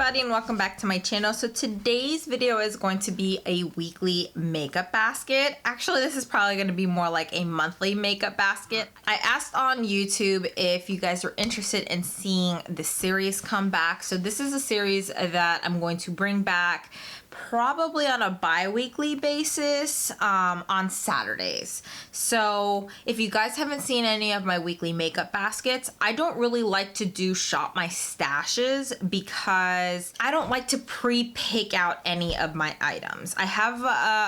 everybody and welcome back to my channel. So today's video is going to be a weekly makeup basket. Actually, this is probably going to be more like a monthly makeup basket. I asked on YouTube if you guys are interested in seeing the series come back. So this is a series that I'm going to bring back probably on a bi-weekly basis on Saturdays. So if you guys haven't seen any of my weekly makeup baskets, I don't really like to do shop my stashes because I don't like to pre-pick out any of my items. I have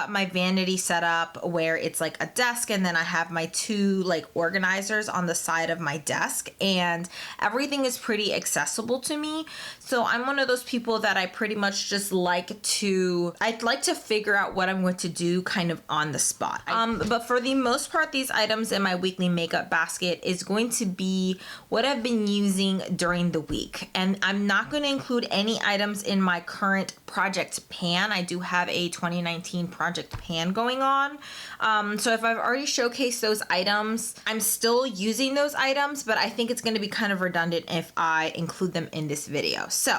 my vanity set up where it's like a desk, and then I have my two like organizers on the side of my desk, and everything is pretty accessible to me. So I'm one of those people that I pretty much just I'd like to figure out what I'm going to do kind of on the spot. But for the most part, these items in my weekly makeup basket is going to be what I've been using during the week. And I'm not going to include any items in my current project pan. I do have a 2019 project pan going on. So if I've already showcased those items, I'm still using those items, but I think it's going to be kind of redundant if I include them in this video. So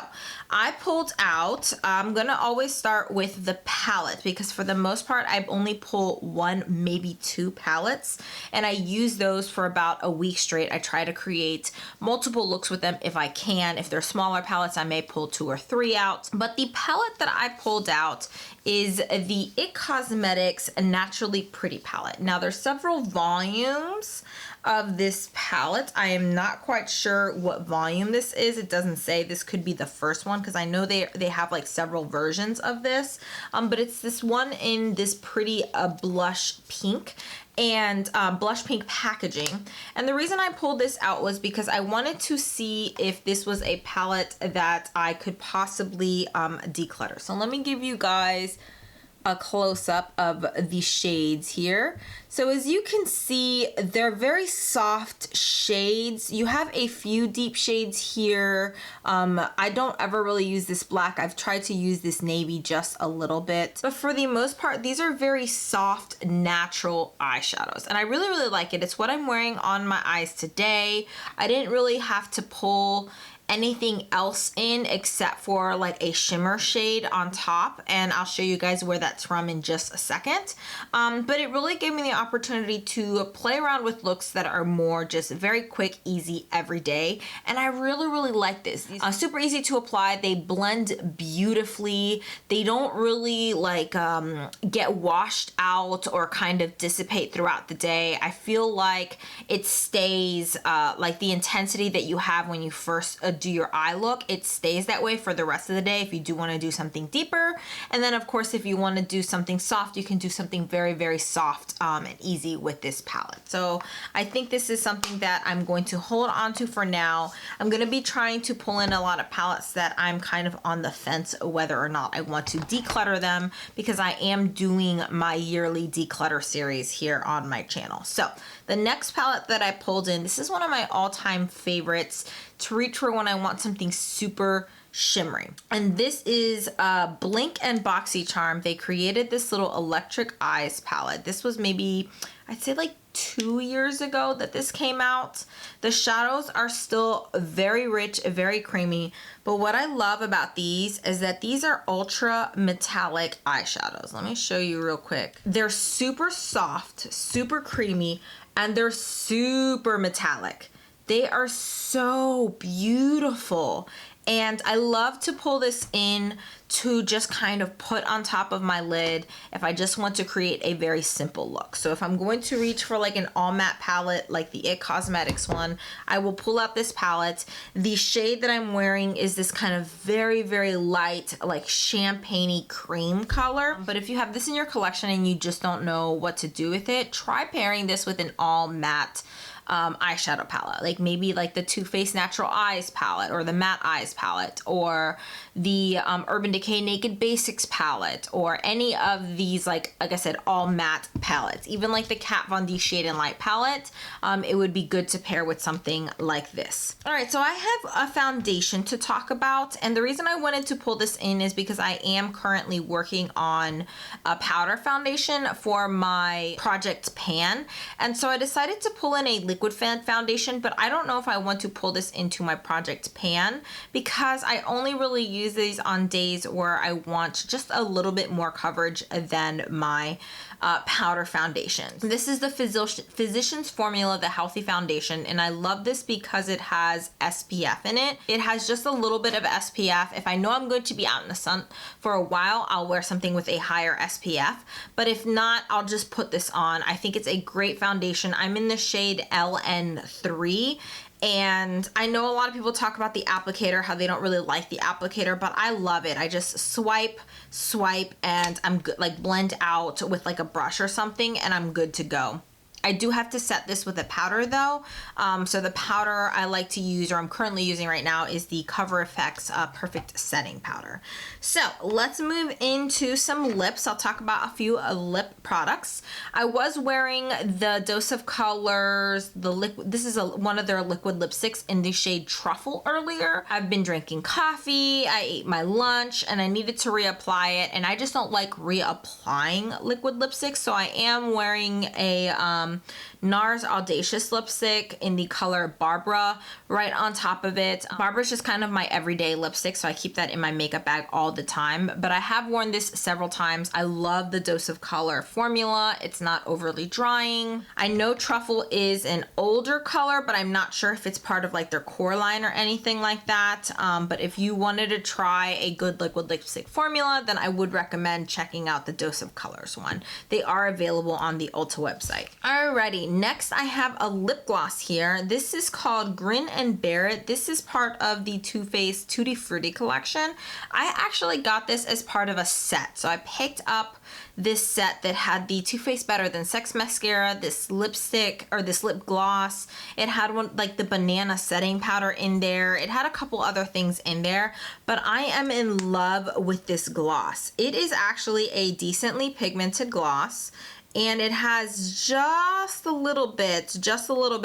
I pulled out, I'm going to always start with the palette because for the most part, I only pull one, maybe two palettes, and I use those for about a week straight. I try to create multiple looks with them if I can. If they're smaller palettes, I may pull 2 or 3 out. But the palette that I pulled out is the IT Cosmetics Naturally Pretty palette. Now there's several volumes of this palette. I am not quite sure what volume this is. It doesn't say. This could be the first one because I know they have like several versions of this, but it's this one in this pretty blush pink and blush pink packaging. And the reason I pulled this out was because I wanted to see if this was a palette that I could possibly declutter. So let me give you guys a close-up of the shades here. So as you can see, they're very soft shades. You have a few deep shades here. I don't ever really use this black. I've tried to use this navy just a little bit, but for the most part, these are very soft, natural eyeshadows, and I really, really like it. It's what I'm wearing on my eyes today. I didn't really have to pull anything else in except for like a shimmer shade on top, and I'll show you guys where that's from in just a second. But it really gave me the opportunity to play around with looks that are more just very quick, easy, everyday, and I really, really like this. These are super easy to apply. They blend beautifully. They don't really like get washed out or kind of dissipate throughout the day. I feel like it stays like the intensity that you have when you first do your eye look, it stays that way for the rest of the day if you do want to do something deeper. And then of course, if you want to do something soft, you can do something very, very soft and easy with this palette. So I think this is something that I'm going to hold on to for now. I'm going to be trying to pull in a lot of palettes that I'm kind of on the fence whether or not I want to declutter them, because I am doing my yearly declutter series here on my channel. So the next palette that I pulled in, this is one of my all-time favorites to reach for when I want something super shimmery. And this is Blink and BoxyCharm. They created this little electric eyes palette. This was maybe, I'd say like 2 years ago that this came out. The shadows are still very rich, very creamy, but what I love about these is that these are ultra metallic eyeshadows. Let me show you real quick. They're super soft, super creamy, and they're super metallic. They are so beautiful. And I love to pull this in to just kind of put on top of my lid if I just want to create a very simple look. So if I'm going to reach for like an all matte palette like the IT Cosmetics one, I will pull out this palette. The shade that I'm wearing is this kind of very, very light, like champagne-y cream color. But if you have this in your collection and you just don't know what to do with it, try pairing this with an all matte eyeshadow palette, like maybe like the Too Faced Natural Eyes palette or the Matte Eyes palette or the Urban Decay aka Naked Basics palette, or any of these, like I said, all matte palettes, even like the Kat Von D Shade and Light palette, it would be good to pair with something like this. All right, so I have a foundation to talk about, and the reason I wanted to pull this in is because I am currently working on a powder foundation for my project pan, and so I decided to pull in a liquid foundation, but I don't know if I want to pull this into my project pan because I only really use these on days where I want just a little bit more coverage than my powder foundation. This is the Physicians Formula, the Healthy Foundation, and I love this because it has SPF in it. It has just a little bit of SPF. If I know I'm going to be out in the sun for a while, I'll wear something with a higher SPF, but if not, I'll just put this on. I think it's a great foundation. I'm in the shade LN3, and I know a lot of people talk about the applicator, how they don't really like the applicator, but I love it. I just swipe, and I'm good, like blend out with like a brush or something, and I'm good to go. I do have to set this with a powder though. So the powder I like to use, or I'm currently using right now, is the Cover FX Perfect Setting Powder. So let's move into some lips. I'll talk about a few lip products. I was wearing the Dose of Colors, the liquid. This is one of their liquid lipsticks in the shade Truffle earlier. I've been drinking coffee, I ate my lunch, and I needed to reapply it, and I just don't like reapplying liquid lipsticks, so I am wearing a NARS Audacious lipstick in the color Barbara right on top of it. Barbara's just kind of my everyday lipstick, so I keep that in my makeup bag all the time, but I have worn this several times. I love the Dose of Color formula. It's not overly drying. I know Truffle is an older color, but I'm not sure if it's part of like their core line or anything like that, but if you wanted to try a good liquid lipstick formula, then I would recommend checking out the Dose of Colors one. They are available on the Ulta website. Alrighty, next I have a lip gloss here. This is called Grin and Bear It. This is part of the Too Faced Tutti Frutti collection. I actually got this as part of a set. So I picked up this set that had the Too Faced Better Than Sex mascara, this lipstick, or this lip gloss. It had one like the banana setting powder in there. It had a couple other things in there, but I am in love with this gloss. It is actually a decently pigmented gloss, and it has just a little bit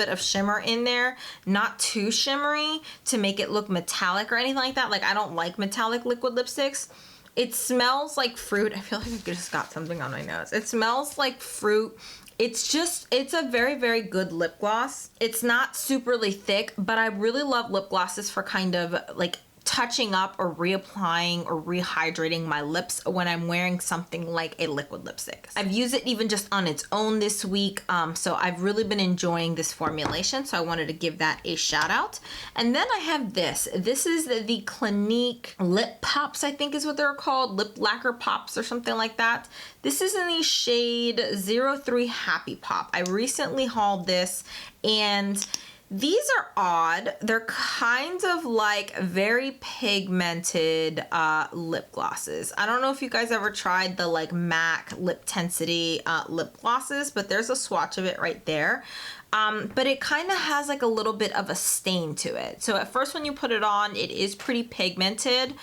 of shimmer in there, not too shimmery to make it look metallic or anything like that. Like, I don't like metallic liquid lipsticks. It smells like fruit. I feel like I just got something on my nose. It smells like fruit. It's a very, very good lip gloss. It's not superly thick, but I really love lip glosses for kind of like touching up or reapplying or rehydrating my lips when I'm wearing something like a liquid lipstick. I've used it even just on its own this week, so I've really been enjoying this formulation, so I wanted to give that a shout out. And then I have this. This is the Clinique Lip Pops, I think is what they're called, lip lacquer pops or something like that. This is in the shade 03 Happy Pop. I recently hauled this, and these are odd. They're kind of like very pigmented lip glosses. I don't know if you guys ever tried the like MAC Lip Tensity lip glosses, but there's a swatch of it right there. But it kind of has like a little bit of a stain to it. So at first when you put it on, it is pretty pigmented.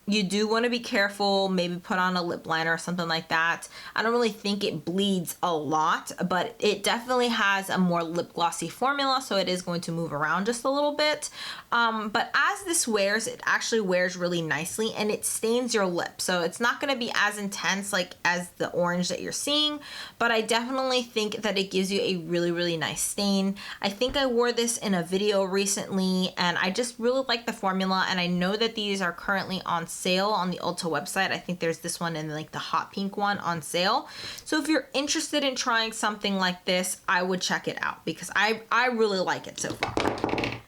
You do want to be careful, maybe put on a lip liner or something like that. I don't really think it bleeds a lot, but it definitely has a more lip glossy formula, so it is going to move around just a little bit. But as this wears, it actually wears really nicely, and it stains your lip. So it's not going to be as intense like as the orange that you're seeing, but I definitely think that it gives you a really, really nice stain. I think I wore this in a video recently, and I just really like the formula, and I know that these are currently on sale on the Ulta website. I think there's this one and like the hot pink one on sale. So if you're interested in trying something like this, I would check it out because I really like it so far.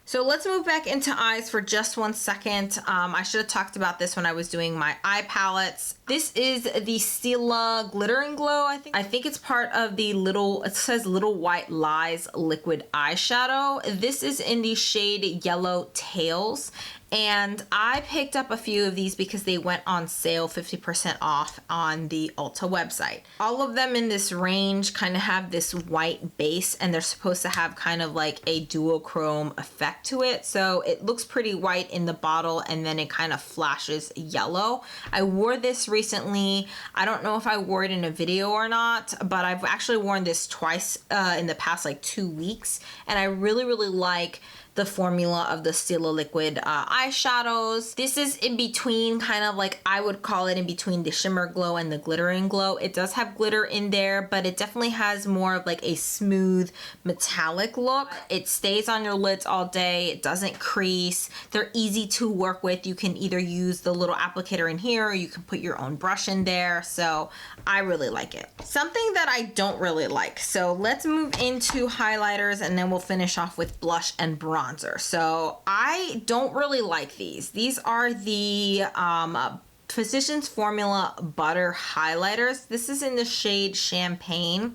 So let's move back into eyes for just 1 second. I should have talked about this when I was doing my eye palettes. This is the Stila Glitter and Glow, I think it's part of the it says Little White Lies liquid eyeshadow. This is in the shade Yellow Tails. And I picked up a few of these because they went on sale 50% off on the Ulta website. All of them in this range kind of have this white base, and they're supposed to have kind of like a duochrome effect effect to it. So it looks pretty white in the bottle and then it kind of flashes yellow. I wore this recently. I don't know if I wore it in a video or not, but I've actually worn this twice in the past like 2 weeks, and I really like the formula of the Stila liquid eyeshadows. This is in between, kind of like, I would call it in between the shimmer glow and the glittering glow. It does have glitter in there, but it definitely has more of like a smooth metallic look. It stays on your lids all day. It doesn't crease. They're easy to work with. You can either use the little applicator in here or you can put your own brush in there. So I really like it. Something that I don't really like. So let's move into highlighters and then we'll finish off with blush and bronzer. So I don't really like these. These are the Physicians Formula Butter Highlighters. This is in the shade Champagne.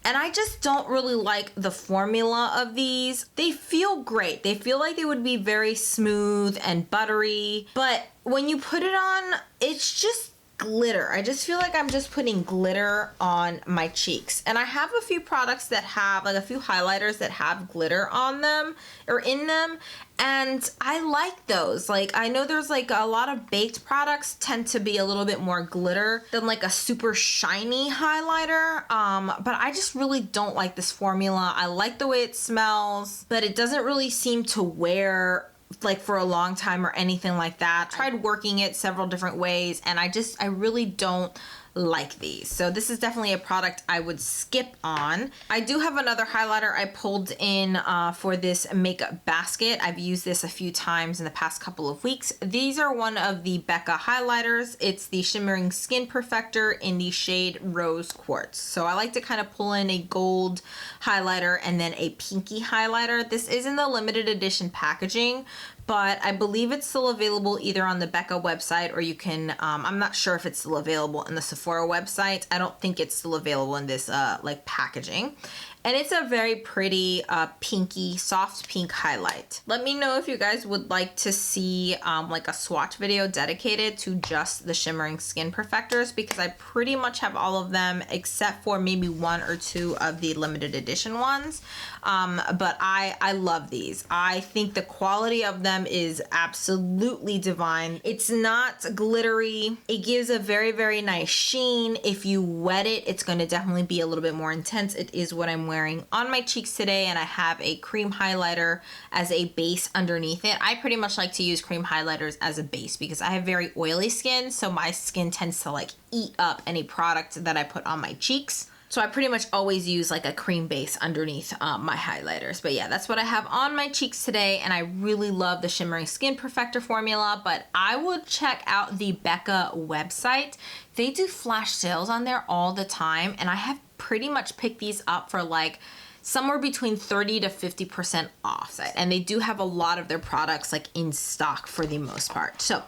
And I just don't really like the formula of these. They feel great. They feel like they would be very smooth and buttery. But when you put it on, it's just glitter. I just feel like I'm just putting glitter on my cheeks. And I have a few products that have, like a few highlighters that have glitter on them or in them, and I like those. Like, I know there's like a lot of baked products tend to be a little bit more glitter than like a super shiny highlighter, but I just really don't like this formula. I like the way it smells, but it doesn't really seem to wear like for a long time or anything like that. I tried working it several different ways and I really don't like these. So this is definitely a product I would skip on. I do have another highlighter I pulled in for this makeup basket. I've used this a few times in the past couple of weeks. These are one of the Becca highlighters. It's the Shimmering Skin Perfector in the shade Rose Quartz. So I like to kind of pull in a gold highlighter and then a pinky highlighter. This is in the limited edition packaging, but I believe it's still available either on the Becca website or you can, I'm not sure if it's still available in the Sephora website. I don't think it's still available in this like packaging. And it's a very pretty pinky, soft pink highlight. Let me know if you guys would like to see like a swatch video dedicated to just the Shimmering Skin Perfectors, because I pretty much have all of them except for maybe 1 or 2 of the limited edition ones. But I love these. I think the quality of them is absolutely divine. It's not glittery. It gives a very nice sheen. If you wet it, it's going to definitely be a little bit more intense. It is what I'm wearing on my cheeks today, and I have a cream highlighter as a base underneath it. I pretty much like to use cream highlighters as a base because I have very oily skin, so my skin tends to like eat up any product that I put on my cheeks. So I pretty much always use like a cream base underneath my highlighters. But yeah, that's what I have on my cheeks today, and I really love the Shimmering Skin Perfector formula, but I would check out the Becca website. They do flash sales on there all the time, and I have pretty much picked these up for like somewhere between 30 to 50% off. And they do have a lot of their products like in stock for the most part. So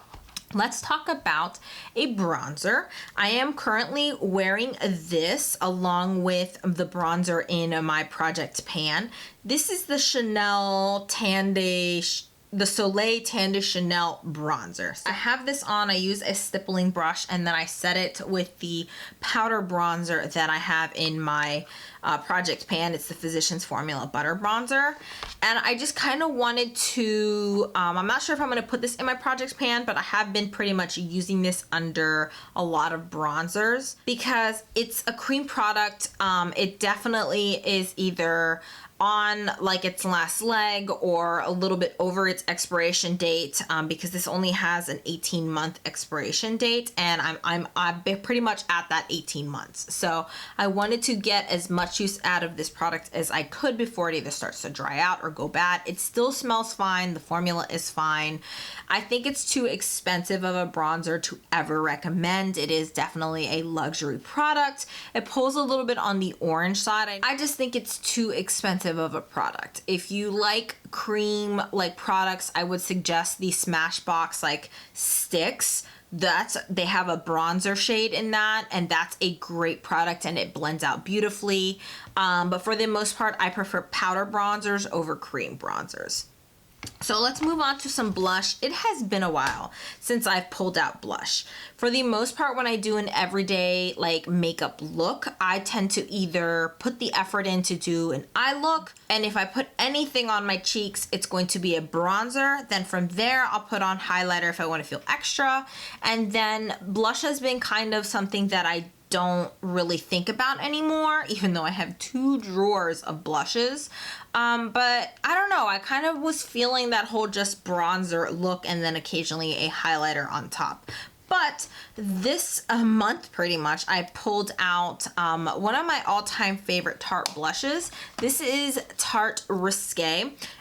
let's talk about a bronzer. I am currently wearing this along with the bronzer in my project pan. This is the Chanel the Soleil Tan de Chanel bronzer. So I have this on, I use a stippling brush, and then I set it with the powder bronzer that I have in my project pan. It's the Physicians Formula Butter Bronzer. And I just kind of wanted to, I'm not sure if I'm going to put this in my project pan, but I have been pretty much using this under a lot of bronzers because it's a cream product. It definitely is either on like its last leg or a little bit over its expiration date, because this only has an 18-month expiration date, and I'm pretty much at that 18 months. So I wanted to get as much use out of this product as I could before it either starts to dry out or go bad. It still smells fine. The formula is fine. I think it's too expensive of a bronzer to ever recommend. It is definitely a luxury product. It pulls a little bit on the orange side. I just think it's too expensive of a product. If you like cream like products, I would suggest the Smashbox like sticks. They have a bronzer shade in that, and that's a great product and it blends out beautifully. But for the most part, I prefer powder bronzers over cream bronzers. So let's move on to some blush. It has been a while since I've pulled out blush. For the most part, when I do an everyday like makeup look, I tend to either put the effort in to do an eye look, and if I put anything on my cheeks, it's going to be a bronzer. Then from there, I'll put on highlighter if I want to feel extra. And then blush has been kind of something that I don't really think about anymore, even though I have 2 drawers of blushes. But I don't know, I kind of was feeling that whole just bronzer look and then occasionally a highlighter on top. But this month, pretty much, I pulled out one of my all-time favorite Tarte blushes. This is Tarte Risque,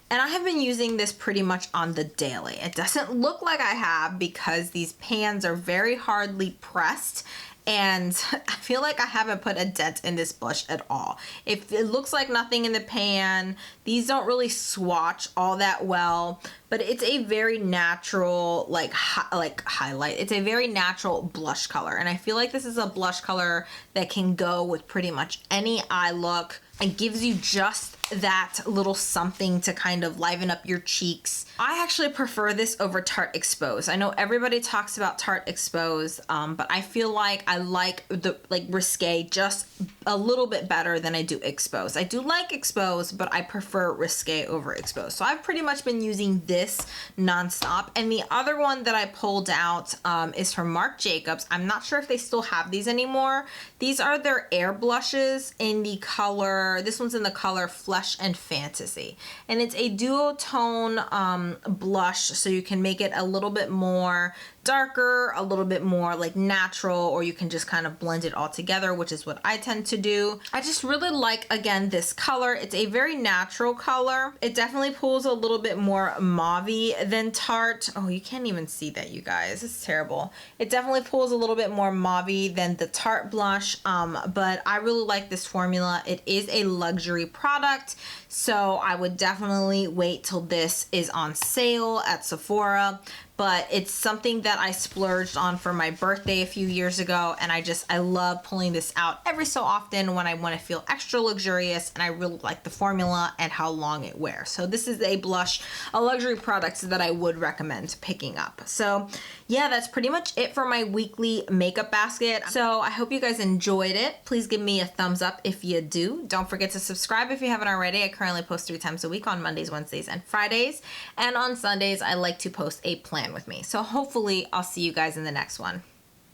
and I have been using this pretty much on the daily. It doesn't look like I have because these pans are very hardly pressed, and I feel like I haven't put a dent in this blush at all. If it looks like nothing in the pan, these don't really swatch all that well, but it's a very natural like highlight. It's a very natural blush color, and I feel like this is a blush color that can go with pretty much any eye look. It gives you just that little something to kind of liven up your cheeks. I actually prefer this over Tarte Expose. I know everybody talks about Tarte Expose, but I feel like I like the Risque just a little bit better than I do Expose. I do like Expose, but I prefer Risque over Expose. So I've pretty much been using this nonstop. And the other one that I pulled out is from Marc Jacobs. I'm not sure if they still have these anymore. These are their air blushes in the color, this one's in the color Flesh and Fantasy. And it's a duotone blush, so you can make it a little bit more darker, a little bit more like natural, or you can just kind of blend it all together, which is what I tend to do. I just really like, again, this color. It's a very natural color. It definitely pulls a little bit more mauve-y than Tarte. Oh, you can't even see that, you guys. It's terrible. It definitely pulls a little bit more mauve-y than the Tarte blush, but I really like this formula. It is a luxury product, so I would definitely wait till this is on sale at Sephora. But it's something that I splurged on for my birthday a few years ago, and I love pulling this out every so often when I want to feel extra luxurious, and I really like the formula and how long it wears. So this is a blush, a luxury product that I would recommend picking up. So yeah, that's pretty much it for my weekly makeup basket. So I hope you guys enjoyed it. Please give me a thumbs up if you do. Don't forget to subscribe if you haven't already. I currently post 3 times a week on Mondays, Wednesdays, and Fridays. And on Sundays, I like to post a plan with me. So hopefully I'll see you guys in the next one.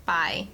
Bye.